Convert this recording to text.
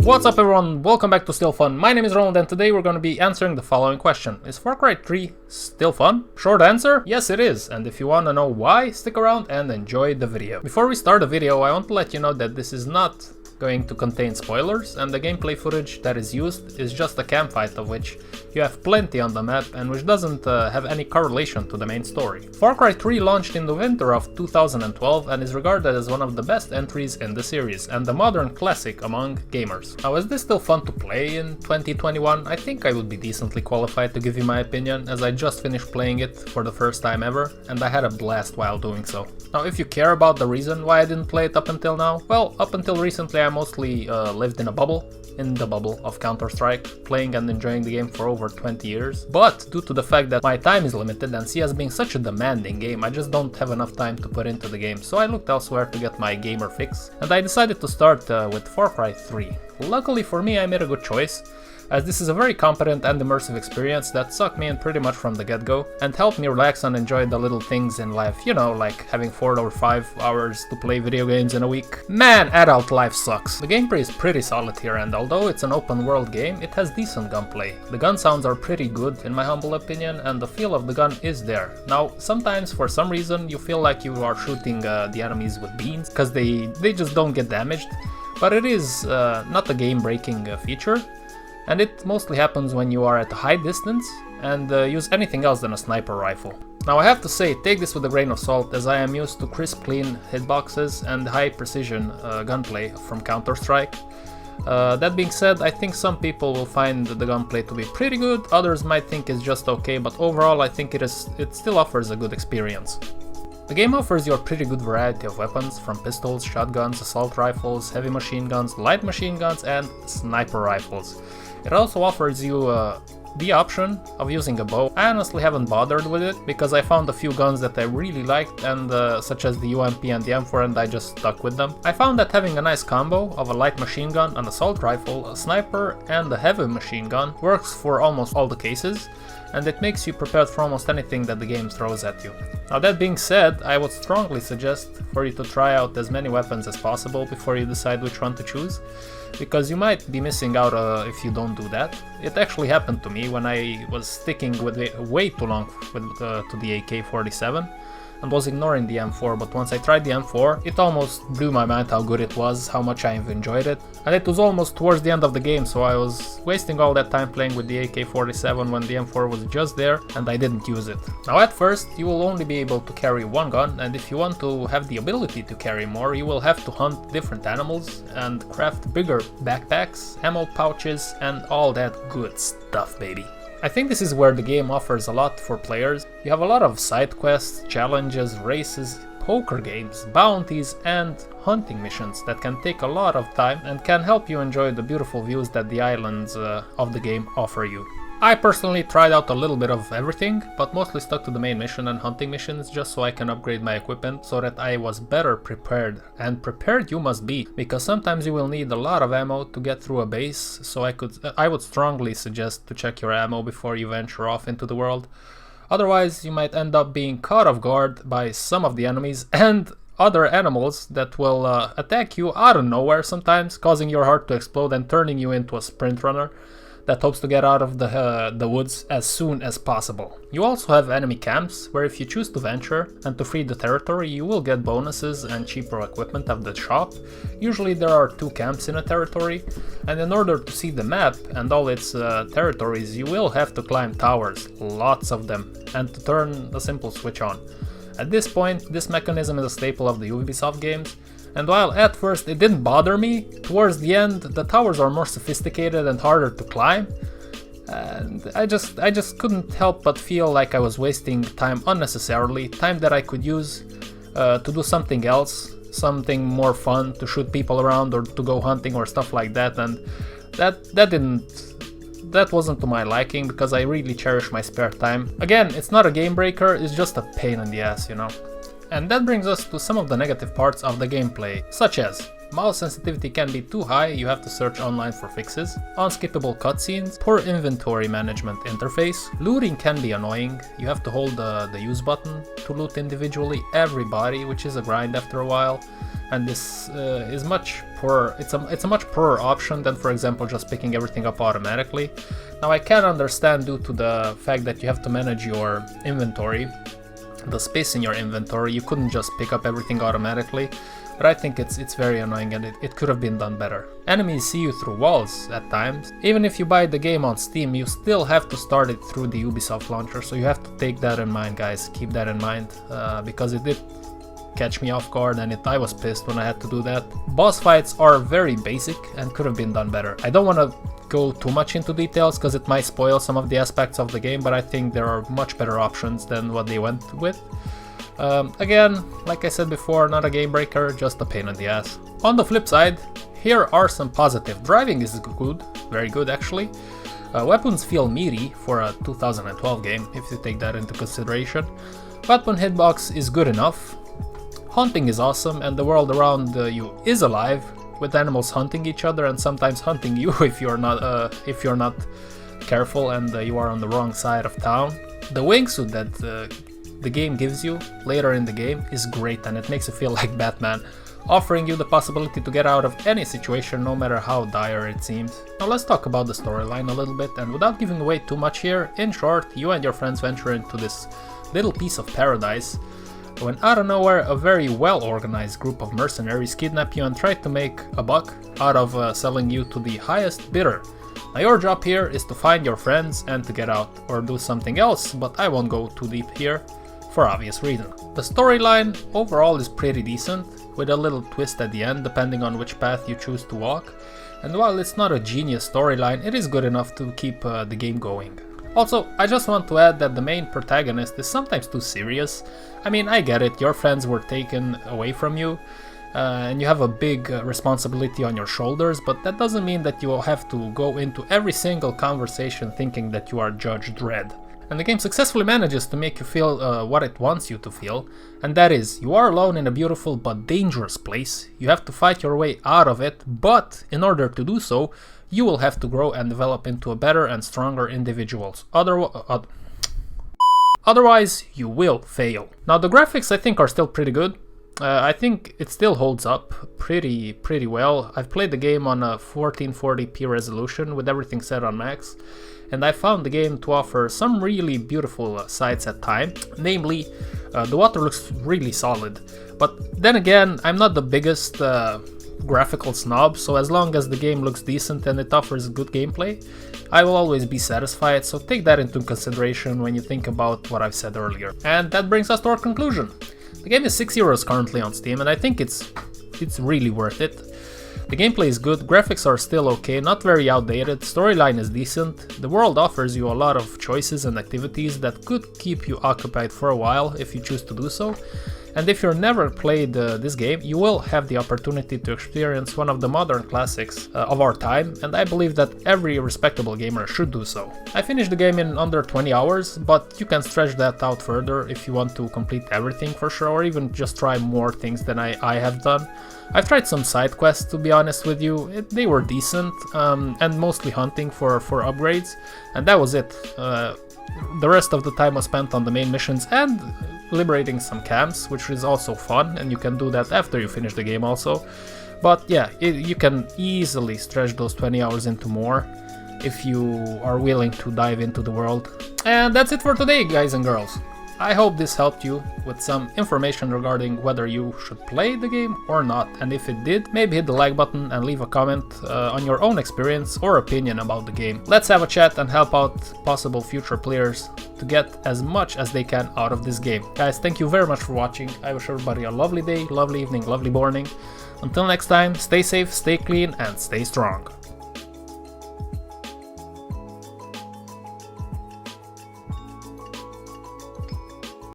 What's up everyone, welcome back to Still Fun. My name is Roland and today we're going to be answering the following question. Is Far Cry 3 still fun? Short answer, yes it is. And if you want to know why, stick around and enjoy the video. Before we start the video, I want to let you know that this is not going to contain spoilers, and the gameplay footage that is used is just a campfight of which you have plenty on the map and which doesn't have any correlation to the main story. Far Cry 3 launched in the winter of 2012 and is regarded as one of the best entries in the series and a modern classic among gamers. Now, is this still fun to play in 2021? I think I would be decently qualified to give you my opinion, as I just finished playing it for the first time ever and I had a blast while doing so. Now, if you care about the reason why I didn't play it up until now, well, up until recently I mostly lived in the bubble of Counter-Strike, playing and enjoying the game for over 20 years. But due to the fact that my time is limited and CS being such a demanding game, I just don't have enough time to put into the game, so I looked elsewhere to get my gamer fix, and I decided to start with Far Cry 3. Luckily for me, I made a good choice, as this is a very competent and immersive experience that sucked me in pretty much from the get-go and helped me relax and enjoy the little things in life, you know, like having 4 or 5 hours to play video games in a week. Man, adult life sucks. The gameplay is pretty solid here, and although it's an open world game, it has decent gunplay. The gun sounds are pretty good in my humble opinion, and the feel of the gun is there. Now, sometimes for some reason you feel like you are shooting the enemies with beans, cause they just don't get damaged, but it is not a game-breaking feature. And it mostly happens when you are at a high distance and use anything else than a sniper rifle. Now I have to say, take this with a grain of salt, as I am used to crisp clean hitboxes and high precision gunplay from Counter-Strike. That being said, I think some people will find the gunplay to be pretty good, others might think it's just okay, but overall I think it still offers a good experience. The game offers you a pretty good variety of weapons, from pistols, shotguns, assault rifles, heavy machine guns, light machine guns and sniper rifles. It also offers you the option of using a bow. I honestly haven't bothered with it because I found a few guns that I really liked, and such as the UMP and the M4, and I just stuck with them. I found that having a nice combo of a light machine gun, an assault rifle, a sniper and a heavy machine gun works for almost all the cases, and it makes you prepared for almost anything that the game throws at you. Now, that being said, I would strongly suggest for you to try out as many weapons as possible before you decide which one to choose, because you might be missing out if you don't do that. It actually happened to me when I was sticking with it way too long to the AK-47 and was ignoring the M4, but once I tried the M4, it almost blew my mind how good it was, how much I've enjoyed it, and it was almost towards the end of the game, so I was wasting all that time playing with the AK-47 when the M4 was just there and I didn't use it. Now, at first you will only be able to carry one gun, and if you want to have the ability to carry more, you will have to hunt different animals and craft bigger backpacks, ammo pouches and all that good stuff, baby. I think this is where the game offers a lot for players. You have a lot of side quests, challenges, races, poker games, bounties and hunting missions that can take a lot of time and can help you enjoy the beautiful views that the islands of the game offer you. I personally tried out a little bit of everything, but mostly stuck to the main mission and hunting missions just so I can upgrade my equipment so that I was better prepared. And prepared you must be, because sometimes you will need a lot of ammo to get through a base, so I would strongly suggest to check your ammo before you venture off into the world. Otherwise you might end up being caught off guard by some of the enemies and other animals that will attack you out of nowhere sometimes, causing your heart to explode and turning you into a sprint runner that hopes to get out of the woods as soon as possible. You also have enemy camps, where if you choose to venture and to free the territory, you will get bonuses and cheaper equipment of the shop. Usually there are 2 camps in a territory, and in order to see the map and all its territories, you will have to climb towers, lots of them, and to turn a simple switch on. At this point, this mechanism is a staple of the Ubisoft games, and while at first it didn't bother me, towards the end the towers are more sophisticated and harder to climb, and I just couldn't help but feel like I was wasting time unnecessarily, time that I could use to do something else, something more fun, to shoot people around or to go hunting or stuff like that, and that wasn't to my liking, because I really cherish my spare time. Again, it's not a game breaker, it's just a pain in the ass, you know. And that brings us to some of the negative parts of the gameplay, such as mouse sensitivity can be too high, you have to search online for fixes, unskippable cutscenes, poor inventory management interface, looting can be annoying, you have to hold the use button to loot individually everybody, which is a grind after a while, and this is much it's a much poorer option than, for example, just picking everything up automatically. Now I can understand, due to the fact that you have to manage your inventory, the space in your inventory, you couldn't just pick up everything automatically, but I think it's very annoying, and it could have been done better. Enemies see you through walls at times. Even if you buy the game on Steam, you still have to start it through the Ubisoft launcher, so you have to take that in mind, guys. Keep that in mind, because it did catch me off guard, and I was pissed when I had to do that. Boss fights are very basic and could have been done better. I don't want to go too much into details because it might spoil some of the aspects of the game, but I think there are much better options than what they went with. Again, like I said before, not a game breaker, just a pain in the ass. On the flip side, here are some positive. Driving is good, very good actually. Weapons feel meaty for a 2012 game, if you take that into consideration. Weapon hitbox is good enough. Hunting is awesome, and the world around you is alive, with animals hunting each other and sometimes hunting you if you're not careful and you are on the wrong side of town. The wingsuit that the game gives you later in the game is great, and it makes you feel like Batman, offering you the possibility to get out of any situation, no matter how dire it seems. Now let's talk about the storyline a little bit, and without giving away too much here, in short, you and your friends venture into this little piece of paradise when out of nowhere a very well organized group of mercenaries kidnap you and try to make a buck out of selling you to the highest bidder. Now your job here is to find your friends and to get out, or do something else, but I won't go too deep here for obvious reason. The storyline overall is pretty decent, with a little twist at the end depending on which path you choose to walk, and while it's not a genius storyline, it is good enough to keep the game going. Also, I just want to add that the main protagonist is sometimes too serious. I mean, I get it, your friends were taken away from you, and you have a big responsibility on your shoulders, but that doesn't mean that you will have to go into every single conversation thinking that you are Judge Dredd. And the game successfully manages to make you feel what it wants you to feel, and that is, you are alone in a beautiful but dangerous place, you have to fight your way out of it, but in order to do so, you will have to grow and develop into a better and stronger individuals. Otherwise, you will fail. Now the graphics I think are still pretty good. I think it still holds up pretty well. I've played the game on a 1440p resolution with everything set on max, and I found the game to offer some really beautiful sights at times. Namely, the water looks really solid. But then again, I'm not the biggest graphical snob, so as long as the game looks decent and it offers good gameplay, I will always be satisfied, so take that into consideration when you think about what I've said earlier. And that brings us to our conclusion. The game is €6 currently on Steam, and I think it's really worth it. The gameplay is good, graphics are still okay, not very outdated, storyline is decent, the world offers you a lot of choices and activities that could keep you occupied for a while if you choose to do so. And if you've never played this game, you will have the opportunity to experience one of the modern classics of our time, and I believe that every respectable gamer should do so. I finished the game in under 20 hours, but you can stretch that out further if you want to complete everything for sure, or even just try more things than I have done. I've tried some side quests, to be honest with you. They were decent, and mostly hunting for upgrades, and that was it. The rest of the time was spent on the main missions and liberating some camps, which is also fun, and you can do that after you finish the game also. But yeah, you can easily stretch those 20 hours into more if you are willing to dive into the world. And that's it for today, guys and girls. I hope this helped you with some information regarding whether you should play the game or not, and if it did, maybe hit the like button and leave a comment on your own experience or opinion about the game. Let's have a chat and help out possible future players to get as much as they can out of this game. Guys, thank you very much for watching. I wish everybody a lovely day, lovely evening, lovely morning. Until next time, stay safe, stay clean, and stay strong.